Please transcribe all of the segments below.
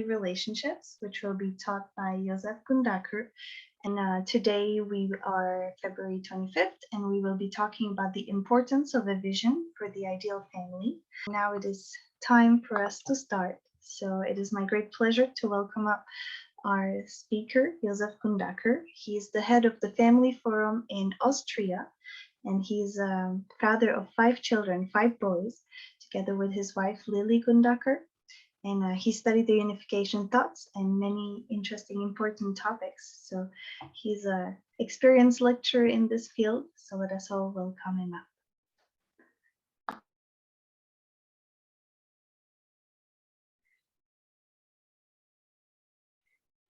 relationships, which will be taught by Josef Gundacker. And today we are February 25th, and we will be talking about the importance of a vision for the ideal family. Now it is time for us to start. So it is my great pleasure to welcome up our speaker, Josef Gundacker. He is the head of the Family Forum in Austria, and he's a father of 5 children, 5 boys, together with his wife, Lily Gundacker. And he studied the unification thoughts and many interesting, important topics. So he's an experienced lecturer in this field. So let us all welcome him up.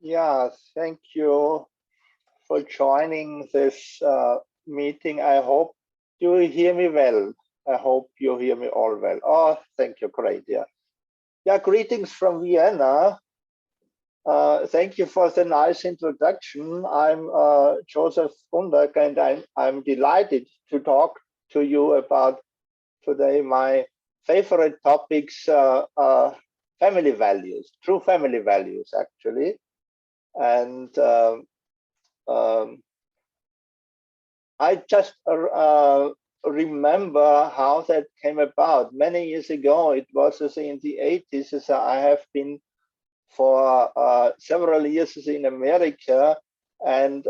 Yeah, thank you for joining this meeting. I hope you hear me well. I hope you hear me all well. Oh, thank you. Great. Yeah, greetings from Vienna. Thank you for the nice introduction. I'm Josef Gundacker, and I'm delighted to talk to you about today my favorite topics, family values, true family values, actually. And I just remember how that came about. Many years ago, it was in the 80s. I have been for several years in America, and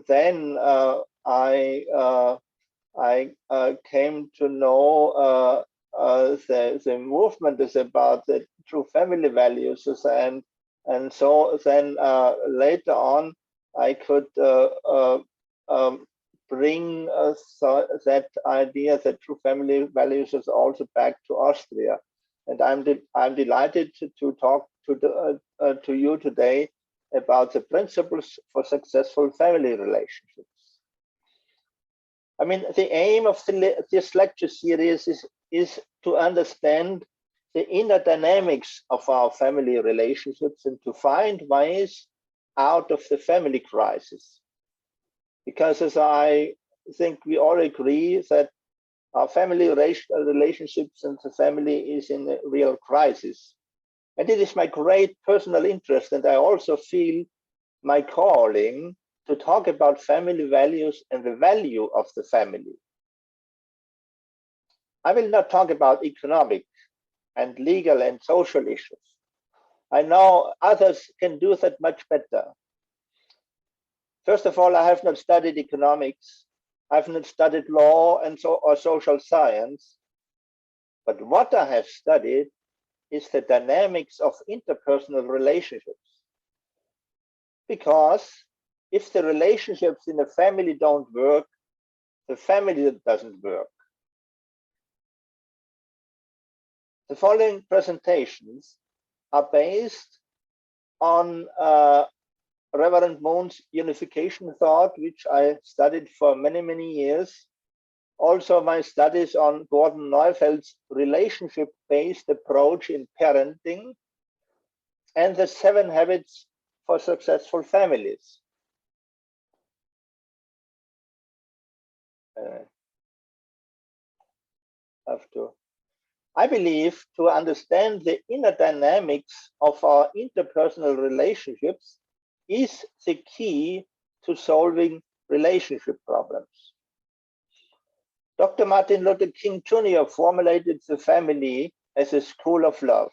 then I came to know the movement is about the true family values, and so then later on I could bring that idea, that true family values, is also back to Austria. And I'm delighted to talk to you today about the principles for successful family relationships. I mean, the aim of this lecture series is to understand the inner dynamics of our family relationships and to find ways out of the family crisis. Because as I think we all agree that our family relationships and the family is in a real crisis. And it is my great personal interest, and I also feel my calling to talk about family values and the value of the family. I will not talk about economic and legal and social issues. I know others can do that much better. First of all, I have not studied economics. I've not studied law or social science. But what I have studied is the dynamics of interpersonal relationships. Because if the relationships in a family don't work, the family doesn't work. The following presentations are based on Reverend Moon's unification thought, which I studied for many, many years. Also, my studies on Gordon Neufeld's relationship-based approach in parenting, and the 7 habits for successful families. I believe to understand the inner dynamics of our interpersonal relationships is the key to solving relationship problems. Dr. Martin Luther King Jr. formulated the family as a school of love.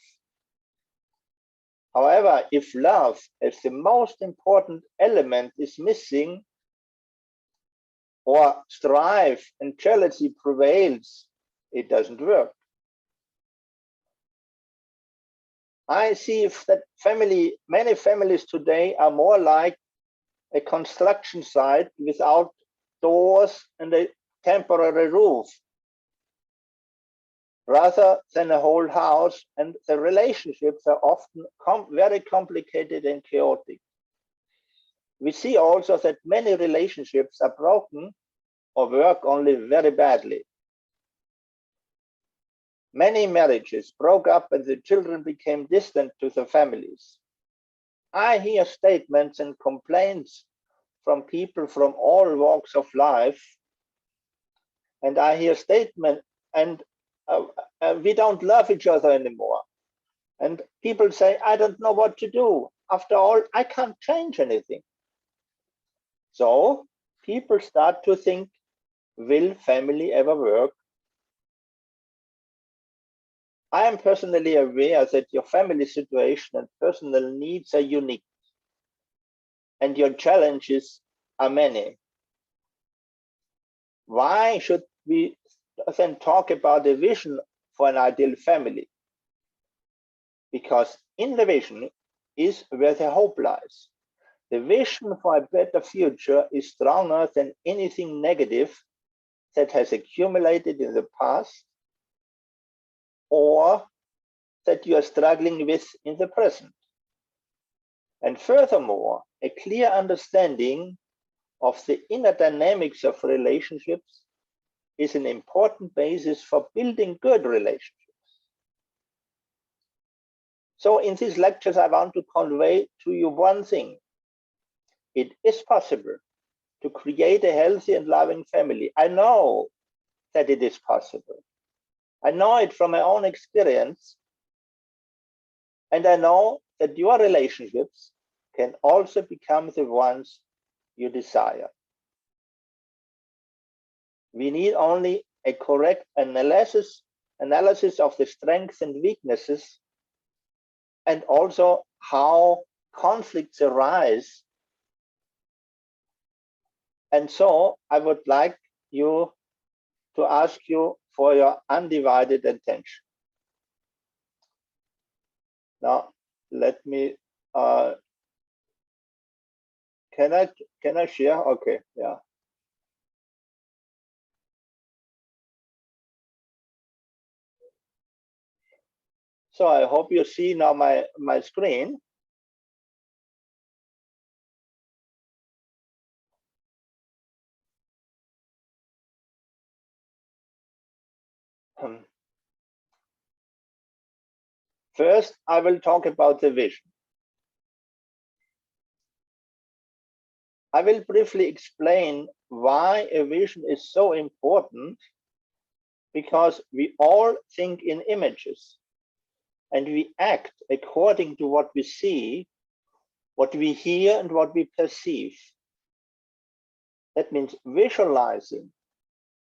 However, if love as the most important element is missing, or strife and jealousy prevails, it doesn't work. I see that many families today are more like a construction site without doors and a temporary roof, rather than a whole house, and the relationships are often very complicated and chaotic. We see also that many relationships are broken or work only very badly. Many marriages broke up and the children became distant to their families. I hear statements and complaints from people from all walks of life, and I hear statements, and we don't love each other anymore. And people say, I don't know what to do. After all, I can't change anything. So people start to think, will family ever work? I am personally aware that your family situation and personal needs are unique, and your challenges are many. Why should we then talk about a vision for an ideal family? Because in the vision is where the hope lies. The vision for a better future is stronger than anything negative that has accumulated in the past or that you are struggling with in the present. And furthermore, a clear understanding of the inner dynamics of relationships is an important basis for building good relationships. So in these lectures, I want to convey to you one thing. It is possible to create a healthy and loving family. I know that it is possible. I know it from my own experience. And I know that your relationships can also become the ones you desire. We need only a correct analysis of the strengths and weaknesses, and also how conflicts arise. And so I would like you to ask you for your undivided attention. Now, let me, can I share? Okay, yeah. So I hope you see now my screen. First, I will talk about the vision. I will briefly explain why a vision is so important, because we all think in images and we act according to what we see, what we hear, and what we perceive. That means visualizing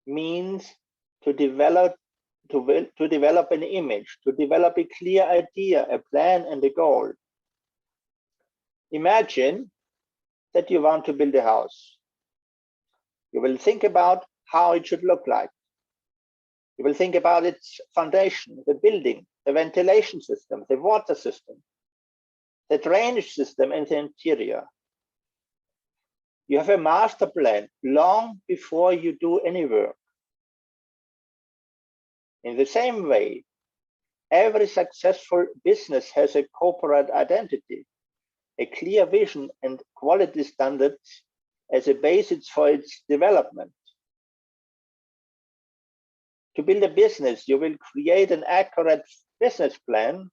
means to develop an image, to develop a clear idea, a plan, and a goal. Imagine that you want to build a house. You will think about how it should look like. You will think about its foundation, the building, the ventilation system, the water system, the drainage system, and the interior. You have a master plan long before you do any work. In the same way, every successful business has a corporate identity, a clear vision, and quality standards as a basis for its development. To build a business, you will create an accurate business plan,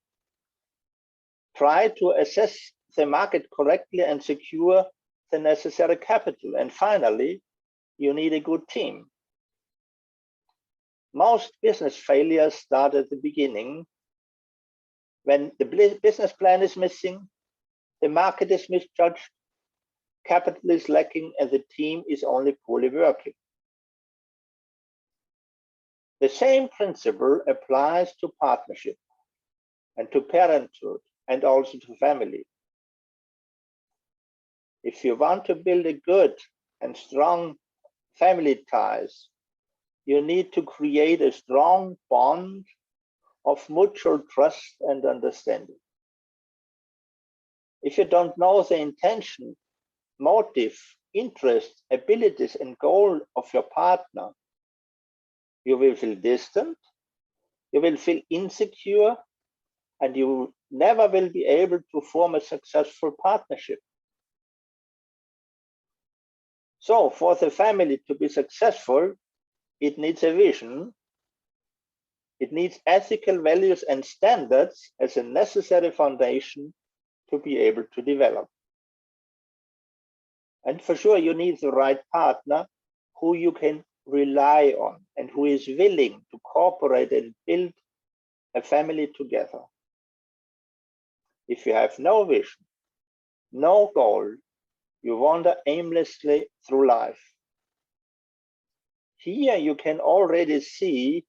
try to assess the market correctly, and secure the necessary capital. And finally, you need a good team. Most business failures start at the beginning, when the business plan is missing, the market is misjudged, capital is lacking, and the team is only poorly working. The same principle applies to partnership and to parenthood and also to family. If you want to build a good and strong family ties, you need to create a strong bond of mutual trust and understanding. If you don't know the intention, motive, interests, abilities, and goal of your partner, you will feel distant, you will feel insecure, and you never will be able to form a successful partnership. So for the family to be successful, it needs a vision, it needs ethical values and standards as a necessary foundation to be able to develop. And for sure, you need the right partner who you can rely on and who is willing to cooperate and build a family together. If you have no vision, no goal, you wander aimlessly through life. Here you can already see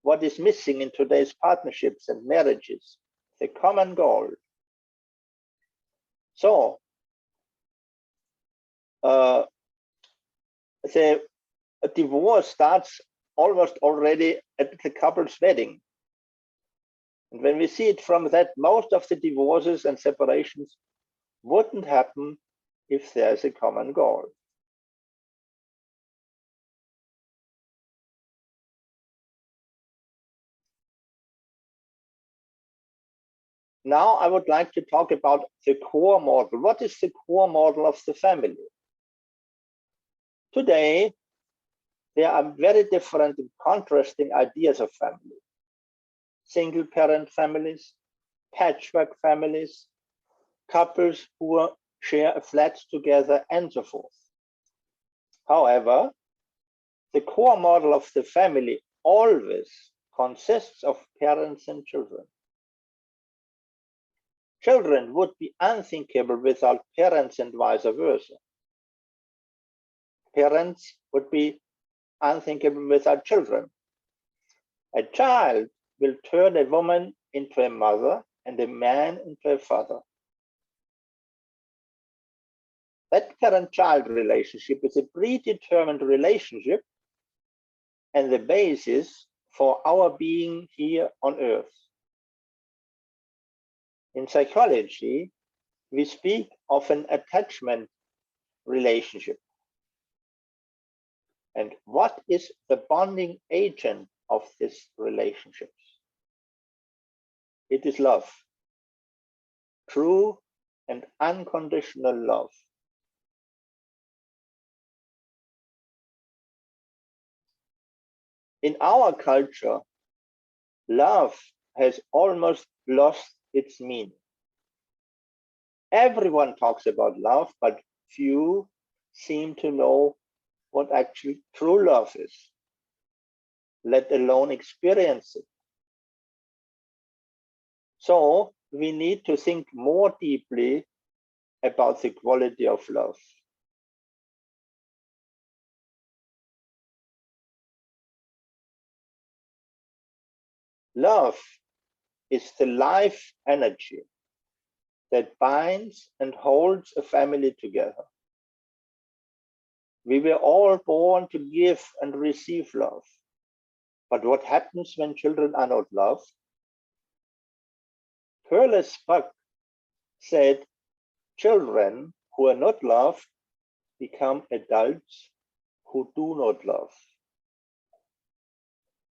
what is missing in today's partnerships and marriages, the common goal. So, the divorce starts almost already at the couple's wedding. And when we see it from that, most of the divorces and separations wouldn't happen if there's a common goal. Now I would like to talk about the core model. What is the core model of the family? Today, there are very different and contrasting ideas of family. Single parent families, patchwork families, couples who share a flat together, and so forth. However, the core model of the family always consists of parents and children. Children would be unthinkable without parents and vice versa. Parents would be unthinkable without children. A child will turn a woman into a mother and a man into a father. That parent-child relationship is a predetermined relationship and the basis for our being here on earth. In psychology, we speak of an attachment relationship. And what is the bonding agent of this relationship? It is love. True and unconditional love. In our culture, love has almost lost its meaning. Everyone talks about love, but few seem to know what actually true love is, let alone experience it. So we need to think more deeply about the quality of love. Love is the life energy that binds and holds a family together. We were all born to give and receive love. But what happens when children are not loved? Perles Buck said, children who are not loved become adults who do not love.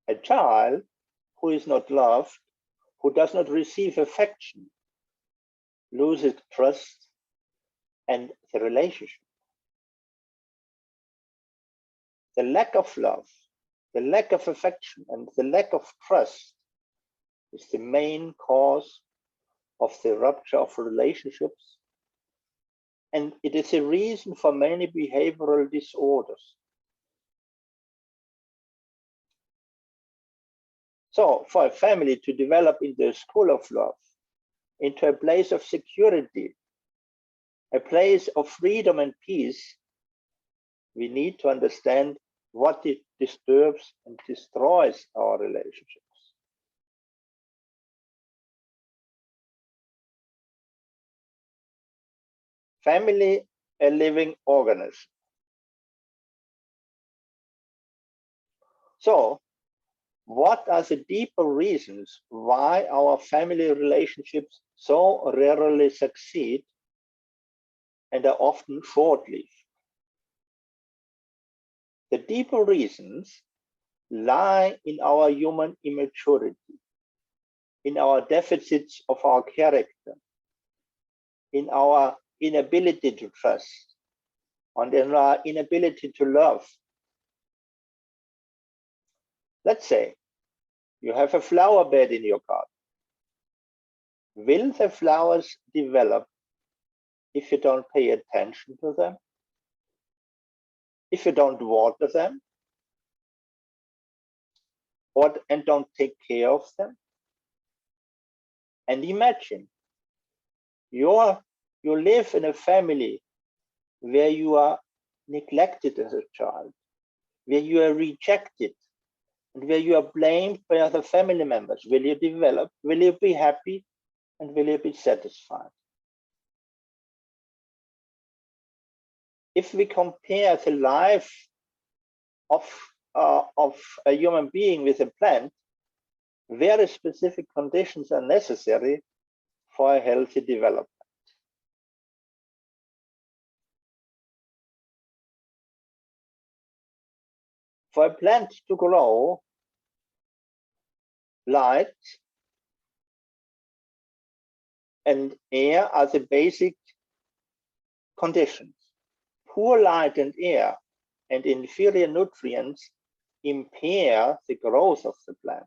A child who is not loved, who does not receive affection, loses trust and the relationship. The lack of love, the lack of affection, and the lack of trust is the main cause of the rupture of relationships. And it is a reason for many behavioral disorders. So for a family to develop into a school of love, into a place of security, a place of freedom and peace, we need to understand what it disturbs and destroys our relationships. Family, a living organism. So, what are the deeper reasons why our family relationships so rarely succeed and are often short-lived? The deeper reasons lie in our human immaturity, in our deficits of our character, in our inability to trust, and in our inability to love. Let's say you have a flower bed in your garden. Will the flowers develop if you don't pay attention to them? If you don't water them? And don't take care of them? And imagine You live in a family where you are neglected as a child, where you are rejected, and where you are blamed by other family members. Will you develop? Will you be happy? And will you be satisfied? If we compare the life of a human being with a plant, very specific conditions are necessary for a healthy development. For a plant to grow, light and air are the basic conditions. Poor light and air and inferior nutrients impair the growth of the plant.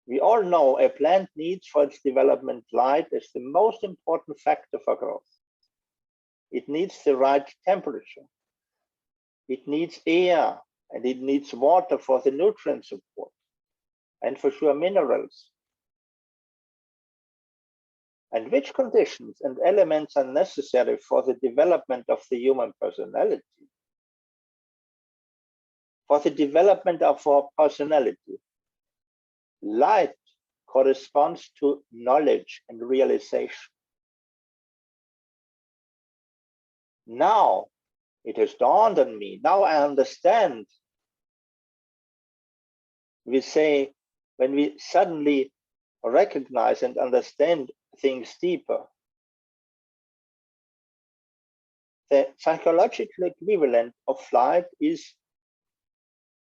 We all know a plant needs for its development light as the most important factor for growth. It needs the right temperature. It needs air, and it needs water for the nutrient support, and for sure minerals. And which conditions and elements are necessary for the development of the human personality? For the development of our personality, light corresponds to knowledge and realization. Now it has dawned on me, now I understand. We say, when we suddenly recognize and understand things deeper, the psychological equivalent of light is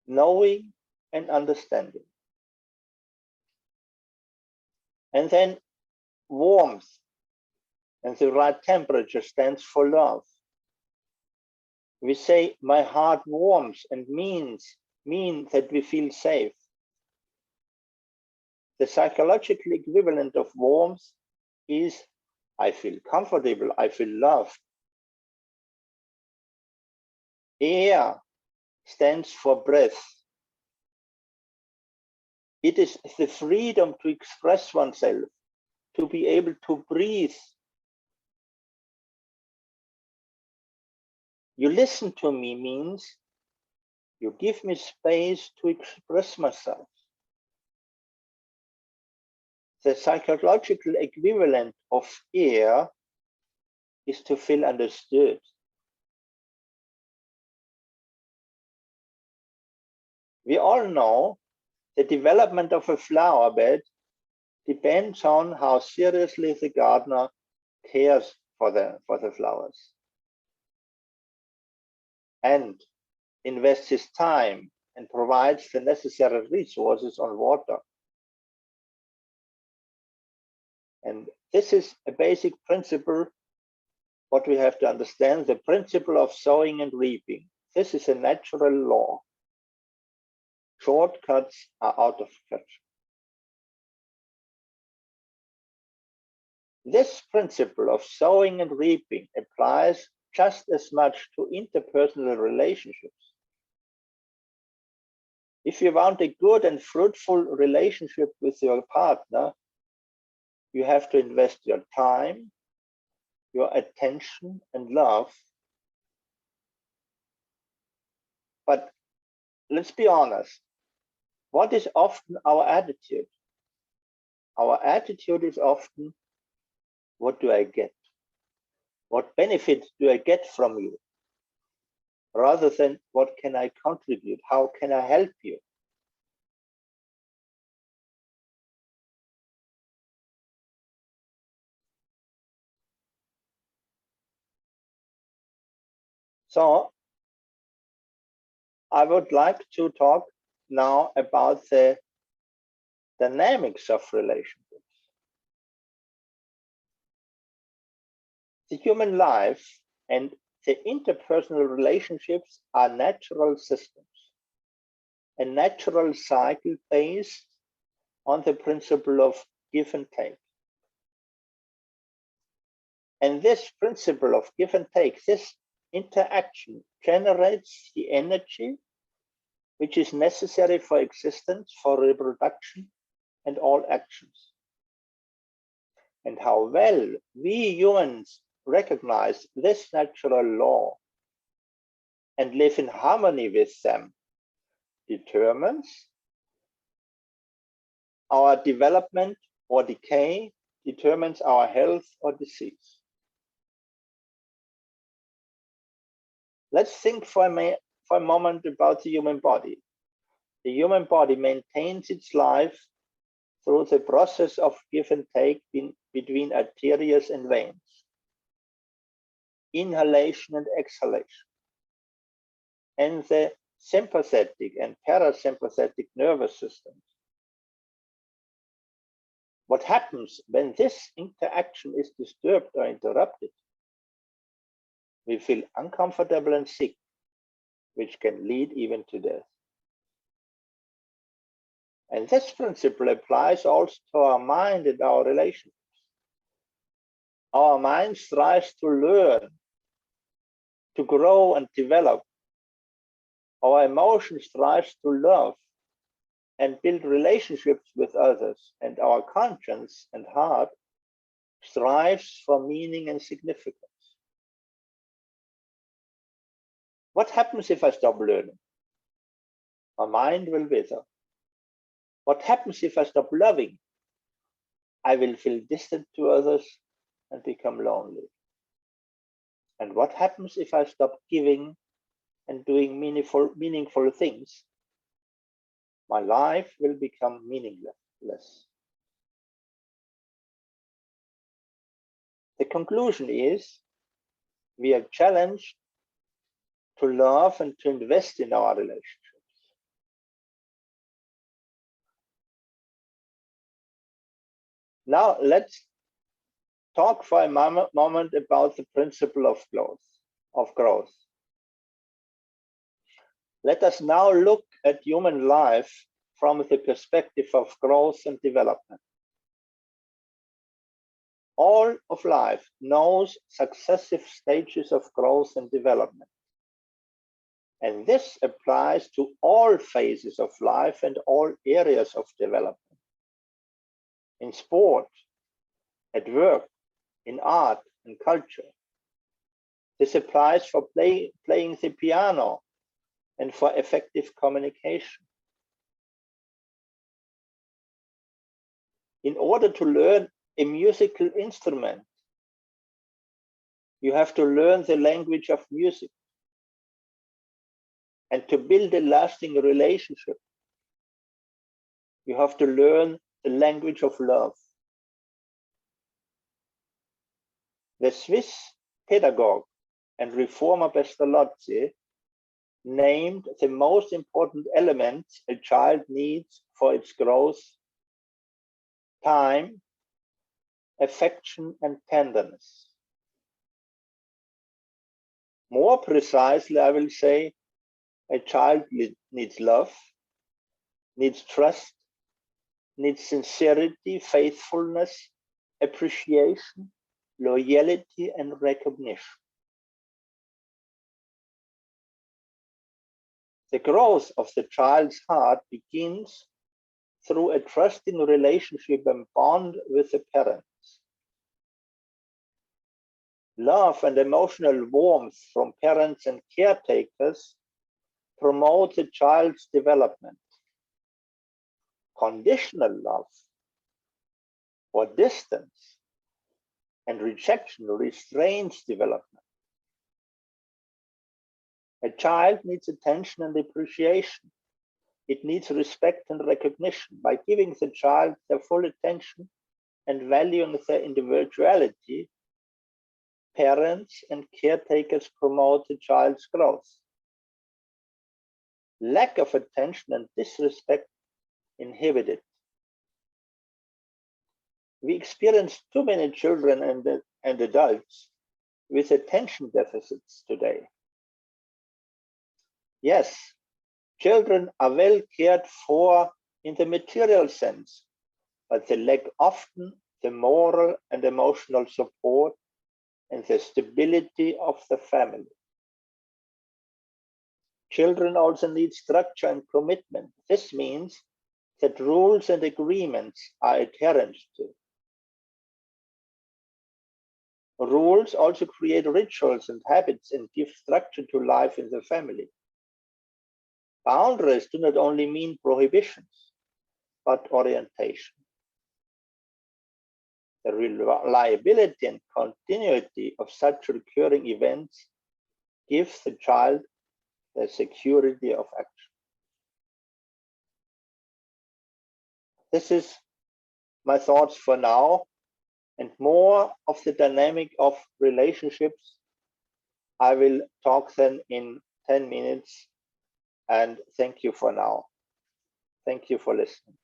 knowing and understanding. And then warmth and the right temperature stands for love. We say, my heart warms, and mean that we feel safe. The psychological equivalent of warmth is, I feel comfortable, I feel loved. Air stands for breath. It is the freedom to express oneself, to be able to breathe. You listen to me means you give me space to express myself. The psychological equivalent of air is to feel understood. We all know the development of a flower bed depends on how seriously the gardener cares for the flowers and invests his time and provides the necessary resources on water. And this is a basic principle, what we have to understand, the principle of sowing and reaping. This is a natural law. Shortcuts are out of touch. This principle of sowing and reaping applies just as much to interpersonal relationships. If you want a good and fruitful relationship with your partner, you have to invest your time, your attention, and love. But let's be honest, what is often our attitude? Our attitude is often, what do I get? What benefit do I get from you? Rather than, what can I contribute? How can I help you? So I would like to talk now about the dynamics of relationships. The human life and the interpersonal relationships are natural systems, a natural cycle based on the principle of give and take. And this principle of give and take, this interaction generates the energy which is necessary for existence, for reproduction, and all actions. and how well we humans recognize this natural law and live in harmony with them determines our development or decay, determines our health or disease. Let's think for a moment about the human body. The human body maintains its life through the process of give and take between arteries and veins, inhalation and exhalation, and the sympathetic and parasympathetic nervous systems. What happens when this interaction is disturbed or interrupted? We feel uncomfortable and sick, which can lead even to death. And this principle applies also to our mind and our relationships. Our mind strives to learn, to grow and develop. Our emotion strives to love and build relationships with others, and our conscience and heart strives for meaning and significance. What happens if I stop learning? My mind will wither. What happens if I stop loving? I will feel distant to others and become lonely. And what happens if I stop giving and doing meaningful things? My life will become meaningless. The conclusion is we are challenged to love and to invest in our relationships. Now let's talk for a moment about the principle of growth. Let us now look at human life from the perspective of growth and development. All of life knows successive stages of growth and development. And this applies to all phases of life and all areas of development. In sport, at work, in art and culture. This applies for playing the piano and for effective communication. In order to learn a musical instrument, you have to learn the language of music. And to build a lasting relationship, you have to learn the language of love. The Swiss pedagogue and reformer Pestalozzi named the most important elements a child needs for its growth: time, affection, and tenderness. More precisely, I will say, a child needs love, needs trust, needs sincerity, faithfulness, appreciation, loyalty, and recognition. The growth of the child's heart begins through a trusting relationship and bond with the parents. Love and emotional warmth from parents and caretakers promote the child's development. Conditional love or distance and rejection restrains development. A child needs attention and appreciation. It needs respect and recognition. By giving the child their full attention and valuing their individuality, parents and caretakers promote the child's growth. Lack of attention and disrespect inhibit it. We experience too many children and adults with attention deficits today. Yes, children are well cared for in the material sense, but they lack often the moral and emotional support and the stability of the family. Children also need structure and commitment. This means that rules and agreements are adherent to. Rules also create rituals and habits and give structure to life in the family. Boundaries do not only mean prohibitions, but orientation. The reliability and continuity of such recurring events gives the child the security of action. This is my thoughts for now, and more of the dynamic of relationships I will talk then in 10 minutes, and thank you for now. Thank you for listening.